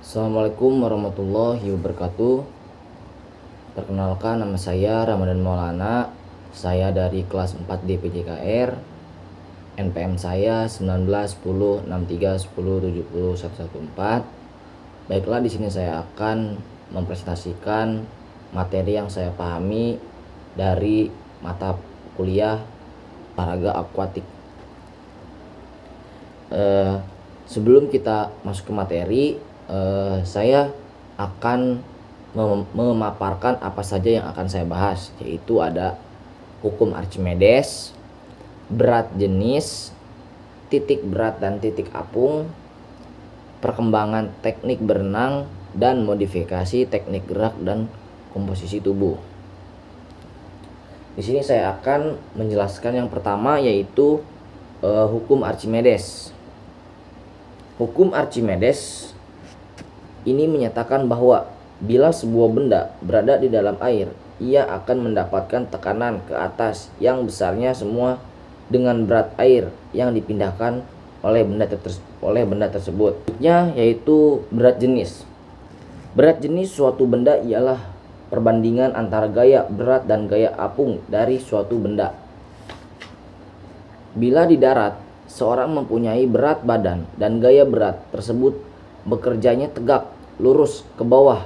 Assalamualaikum warahmatullahi wabarakatuh. Perkenalkan, nama saya Ramadan Maulana. Saya dari kelas 4 DPJKR. NPM saya 19 10 63 10 70 114. Baiklah, di sini saya akan mempresentasikan materi yang saya pahami dari mata kuliah olahraga akuatik. Sebelum kita masuk ke materi, saya akan memaparkan apa saja yang akan saya bahas, yaitu ada hukum Archimedes, berat jenis, titik berat dan titik apung, perkembangan teknik berenang, dan modifikasi teknik gerak dan komposisi tubuh. Di sini saya akan menjelaskan yang pertama, yaitu hukum Archimedes. Hukum Archimedes ini menyatakan bahwa bila sebuah benda berada di dalam air, ia akan mendapatkan tekanan ke atas yang besarnya semua dengan berat air yang dipindahkan oleh benda tersebut. Yaitu berat jenis. Berat jenis suatu benda ialah perbandingan antara gaya berat dan gaya apung dari suatu benda. Bila di darat, seorang mempunyai berat badan dan gaya berat tersebut bekerjanya tegak lurus ke bawah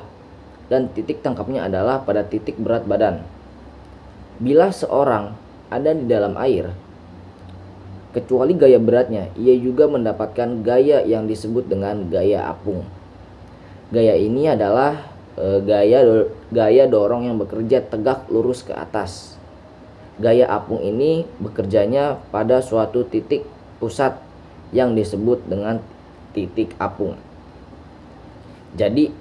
dan titik tangkapnya adalah pada titik berat badan. Bila seorang ada di dalam air, kecuali gaya beratnya, ia juga mendapatkan gaya yang disebut dengan gaya apung. Gaya ini adalah gaya dorong yang bekerja tegak lurus ke atas. Gaya apung ini bekerjanya pada suatu titik pusat yang disebut dengan titik apung. Jadi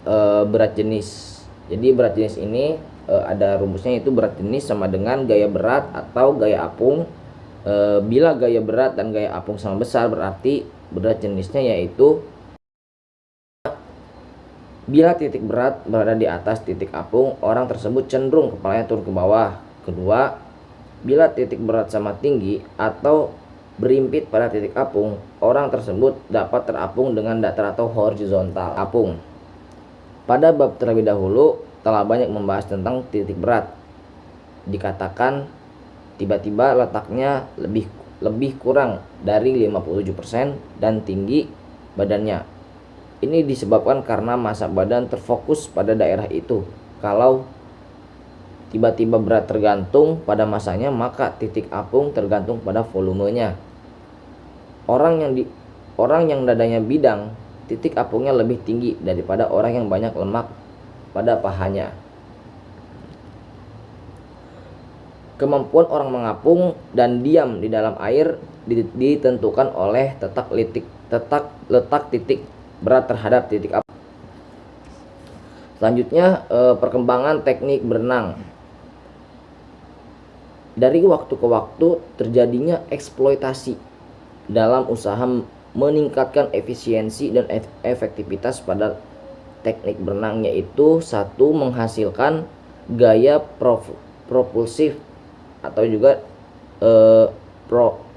berat jenis ini ada rumusnya, yaitu berat jenis sama dengan gaya berat atau gaya apung. Bila gaya berat dan gaya apung sama besar, berarti berat jenisnya yaitu bila titik berat berada di atas titik apung, orang tersebut cenderung kepalanya turun ke bawah. Kedua, bila titik berat sama tinggi atau berimpit pada titik apung, orang tersebut dapat terapung dengan datar atau horizontal apung. Pada bab terlebih dahulu telah banyak membahas tentang titik berat. Dikatakan tiba-tiba letaknya lebih kurang dari 57% dan tinggi badannya. Ini disebabkan karena massa badan terfokus pada daerah itu. Kalau tiba-tiba berat tergantung pada massanya, maka titik apung tergantung pada volumenya. Orang yang dadanya bidang, titik apungnya lebih tinggi daripada orang yang banyak lemak pada pahanya. Kemampuan orang mengapung dan diam di dalam air ditentukan oleh letak titik berat terhadap titik apung. Selanjutnya, perkembangan teknik berenang. Dari waktu ke waktu terjadinya eksploitasi dalam usaha meningkatkan efisiensi dan efektivitas pada teknik berenang, yaitu satu, menghasilkan gaya propulsif atau juga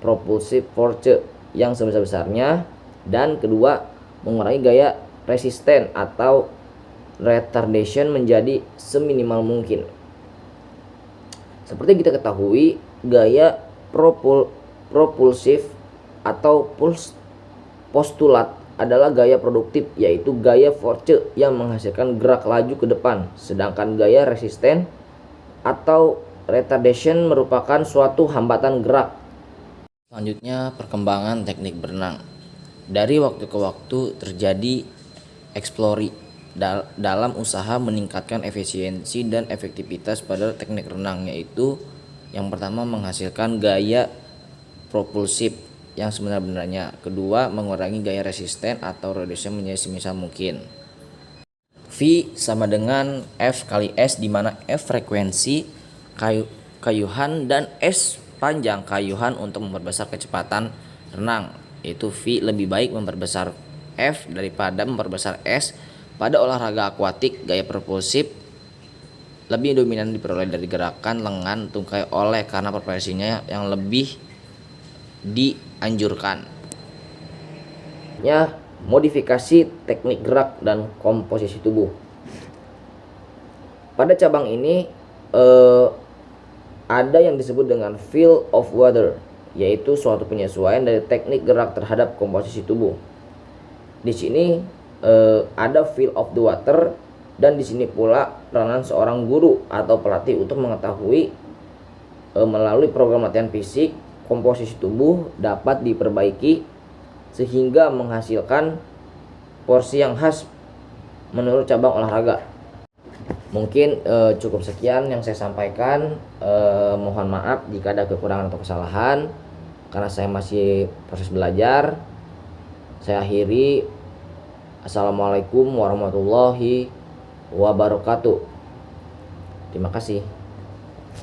propulsive force yang sebesar-besarnya, dan kedua, mengurangi gaya resisten atau retardation menjadi seminimal mungkin. Seperti kita ketahui, gaya propulsif atau postulat adalah gaya produktif, yaitu gaya force yang menghasilkan gerak laju ke depan, sedangkan gaya resisten atau retardation merupakan suatu hambatan gerak. Selanjutnya, perkembangan teknik berenang. Dari waktu ke waktu terjadi eksplorasi dalam usaha meningkatkan efisiensi dan efektivitas pada teknik renang, yaitu yang pertama, menghasilkan gaya propulsif yang sebenar-benarnya. Kedua, mengurangi gaya resisten atau retardation menjadi semisal mungkin. V sama dengan F kali S, di mana F frekuensi kayuhan dan S panjang kayuhan untuk memperbesar kecepatan renang, yaitu V lebih baik memperbesar F daripada memperbesar S. Pada olahraga akuatik, gaya propulsif lebih dominan diperoleh dari gerakan lengan tungkai karena proporsinya yang lebih dianjurkan. modifikasi teknik gerak dan komposisi tubuh. Pada cabang ini ada yang disebut dengan feel of water, yaitu suatu penyesuaian dari teknik gerak terhadap komposisi tubuh. Di sini ada feel of the water, dan di sini pula peranan seorang guru atau pelatih untuk mengetahui melalui program latihan fisik komposisi tubuh dapat diperbaiki sehingga menghasilkan porsi yang khas menurut cabang olahraga. Mungkin cukup sekian yang saya sampaikan. Mohon maaf jika ada kekurangan atau kesalahan karena saya masih proses belajar. Saya akhiri. Assalamualaikum warahmatullahi wabarakatuh. Terima kasih.